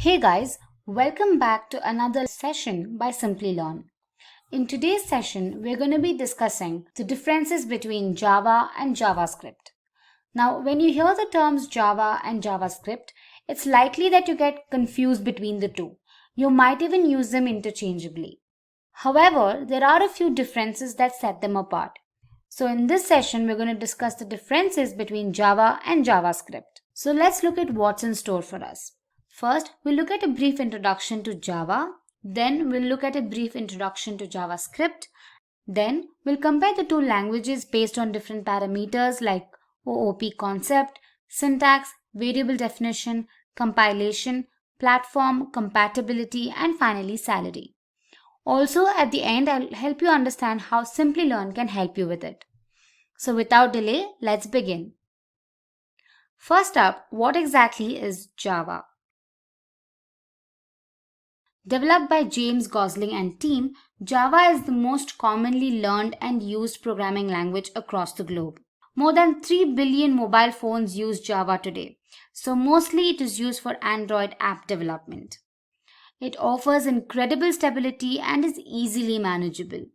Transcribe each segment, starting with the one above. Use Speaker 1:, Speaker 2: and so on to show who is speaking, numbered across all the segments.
Speaker 1: Hey guys, welcome back to another session by Simply Learn. In today's session, we're going to be discussing the differences between Java and JavaScript. Now, when you hear the terms Java and JavaScript, it's likely that you get confused between the two. You might even use them interchangeably. However, there are a few differences that set them apart. So in this session, we're going to discuss the differences between Java and JavaScript. So let's look at what's in store for us. First, we'll look at a brief introduction to Java. Then we'll look at a brief introduction to JavaScript. Then we'll compare the two languages based on different parameters like OOP concept, syntax, variable definition, compilation, platform, compatibility, and finally salary. Also, at the end, I'll help you understand how Simply Learn can help you with it. So without delay, let's begin. First up, what exactly is Java? Developed by James Gosling and team, Java is the most commonly learned and used programming language across the globe. More than 3 billion mobile phones use Java today, so mostly it is used for Android app development. It offers incredible stability and is easily manageable.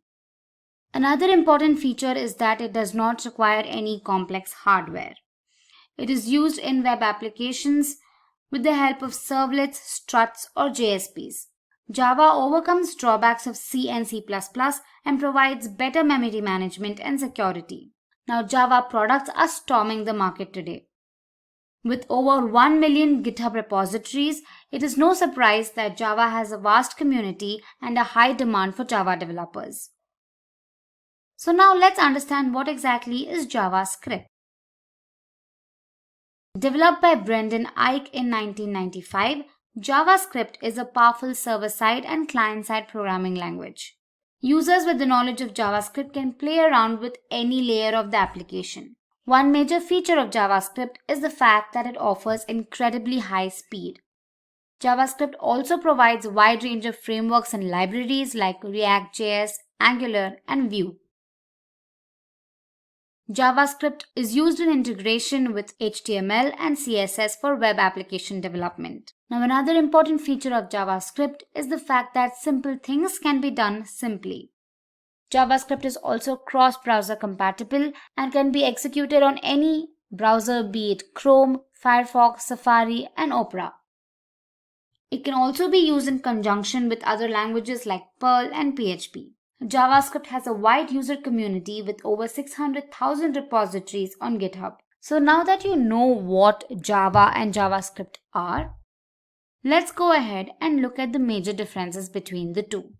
Speaker 1: Another important feature is that it does not require any complex hardware. It is used in web applications with the help of servlets, struts, or JSPs. Java overcomes drawbacks of C and C++ and provides better memory management and security. Now, Java products are storming the market today. With over 1 million GitHub repositories, it is no surprise that Java has a vast community and a high demand for Java developers. So now let's understand what exactly is JavaScript. Developed by Brendan Eich in 1995, JavaScript is a powerful server-side and client-side programming language. Users with the knowledge of JavaScript can play around with any layer of the application. One major feature of JavaScript is the fact that it offers incredibly high speed. JavaScript also provides a wide range of frameworks and libraries like React.js, Angular, and Vue. JavaScript is used in integration with HTML and CSS for web application development. Now, another important feature of JavaScript is the fact that simple things can be done simply. JavaScript is also cross-browser compatible and can be executed on any browser, be it Chrome, Firefox, Safari, and Opera. It can also be used in conjunction with other languages like Perl and PHP. JavaScript has a wide user community with over 600,000 repositories on GitHub. So now that you know what Java and JavaScript are, let's go ahead and look at the major differences between the two.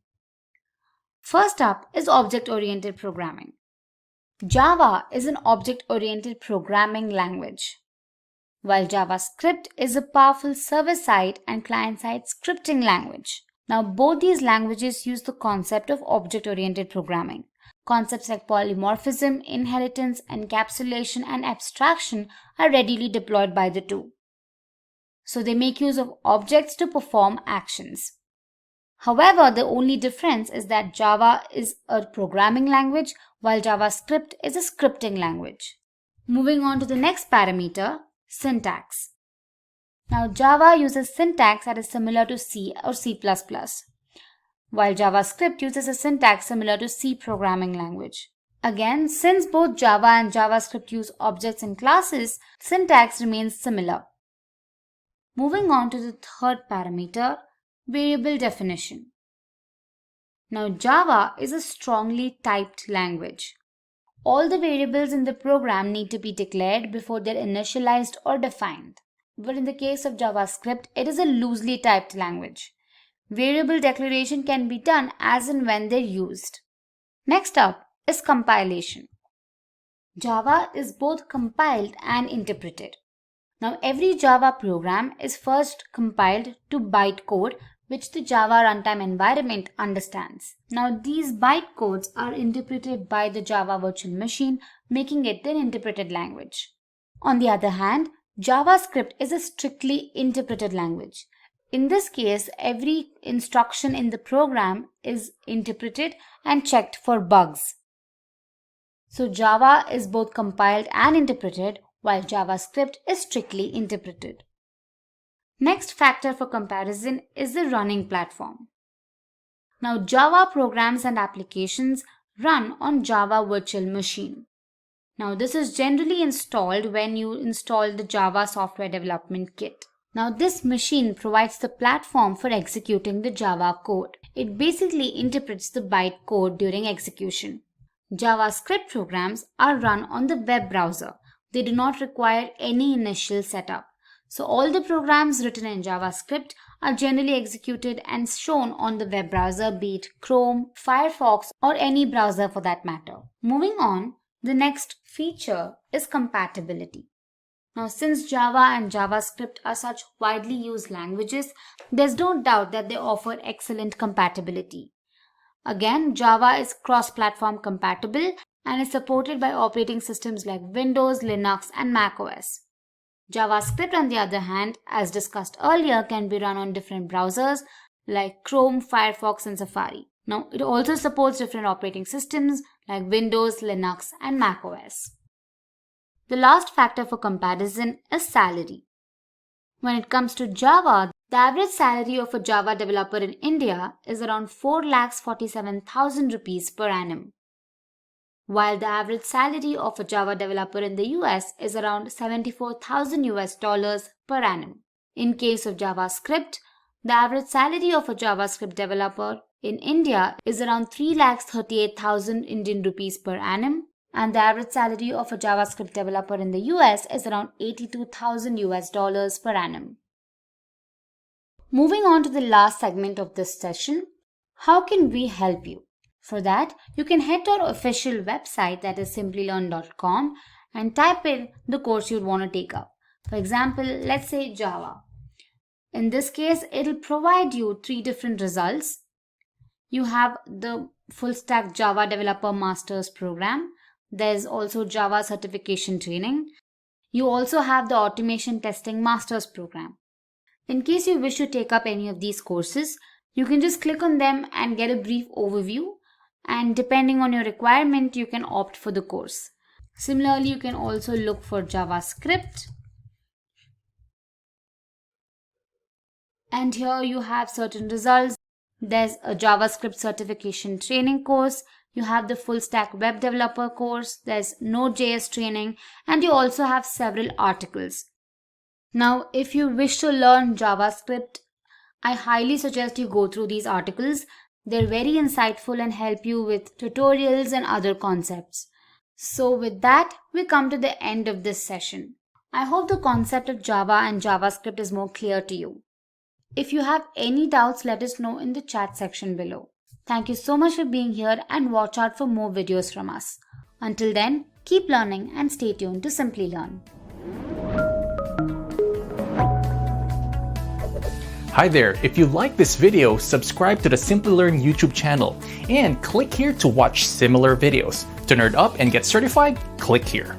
Speaker 1: First up is object-oriented programming. Java is an object-oriented programming language, while JavaScript is a powerful server-side and client-side scripting language. Now, both these languages use the concept of object-oriented programming. Concepts like polymorphism, inheritance, encapsulation, and abstraction are readily deployed by the two. So they make use of objects to perform actions. However, the only difference is that Java is a programming language while JavaScript is a scripting language. Moving on to the next parameter, syntax. Now, Java uses syntax that is similar to C or C++, while JavaScript uses a syntax similar to C programming language. Again, since both Java and JavaScript use objects and classes, syntax remains similar. Moving on to the third parameter, variable definition. Now, Java is a strongly typed language. All the variables in the program need to be declared before they're initialized or defined. But in the case of JavaScript, it is a loosely typed language. Variable declaration can be done as and when they're used. Next up is compilation. Java is both compiled and interpreted. Now, every Java program is first compiled to bytecode, which the Java runtime environment understands. Now, these bytecodes are interpreted by the Java virtual machine, making it an interpreted language. On the other hand, JavaScript is a strictly interpreted language. In this case, every instruction in the program is interpreted and checked for bugs. So Java is both compiled and interpreted, while JavaScript is strictly interpreted. Next factor for comparison is the running platform. Now, Java programs and applications run on Java Virtual Machine. Now, this is generally installed when you install the Java Software Development Kit. Now, this machine provides the platform for executing the Java code. It basically interprets the bytecode during execution. JavaScript programs are run on the web browser. They do not require any initial setup. So all the programs written in JavaScript are generally executed and shown on the web browser, be it Chrome, Firefox, or any browser for that matter. Moving on, the next feature is compatibility. Now, since Java and JavaScript are such widely used languages, there's no doubt that they offer excellent compatibility. Again, Java is cross-platform compatible and is supported by operating systems like Windows, Linux, and macOS. JavaScript, on the other hand, as discussed earlier, can be run on different browsers like Chrome, Firefox, and Safari. Now, it also supports different operating systems like Windows, Linux, and macOS. The last factor for comparison is salary. When it comes to Java, the average salary of a Java developer in India is around 4,47,000 rupees per annum, while the average salary of a Java developer in the US is around $74,000 per annum. In case of JavaScript, the average salary of a JavaScript developer in India is around 3,38,000 Indian rupees per annum, and the average salary of a JavaScript developer in the US is around $82,000 per annum. Moving on to the last segment of this session, how can we help you? For that, you can head to our official website, that is simplylearn.com, and type in the course you'd want to take up. For example, let's say Java. In this case, it'll provide you 3 different results. You have the Full Stack Java Developer Masters program. There's also Java Certification Training. You also have the Automation Testing Masters program. In case you wish to take up any of these courses, you can just click on them and get a brief overview, and depending on your requirement, you can opt for the course. Similarly, you can also look for JavaScript. And here you have certain results. There's a JavaScript certification training course. You have the full stack web developer course. There's Node.js training, and you also have several articles. Now, if you wish to learn JavaScript, I highly suggest you go through these articles. They're very insightful and help you with tutorials and other concepts. So with that, we come to the end of this session. I hope the concept of Java and JavaScript is more clear to you. If you have any doubts, let us know in the chat section below. Thank you so much for being here, and watch out for more videos from us. Until then, keep learning and stay tuned to Simply Learn.
Speaker 2: Hi there, if you like this video, subscribe to the Simply Learn YouTube channel and click here to watch similar videos. To nerd up and get certified, click here.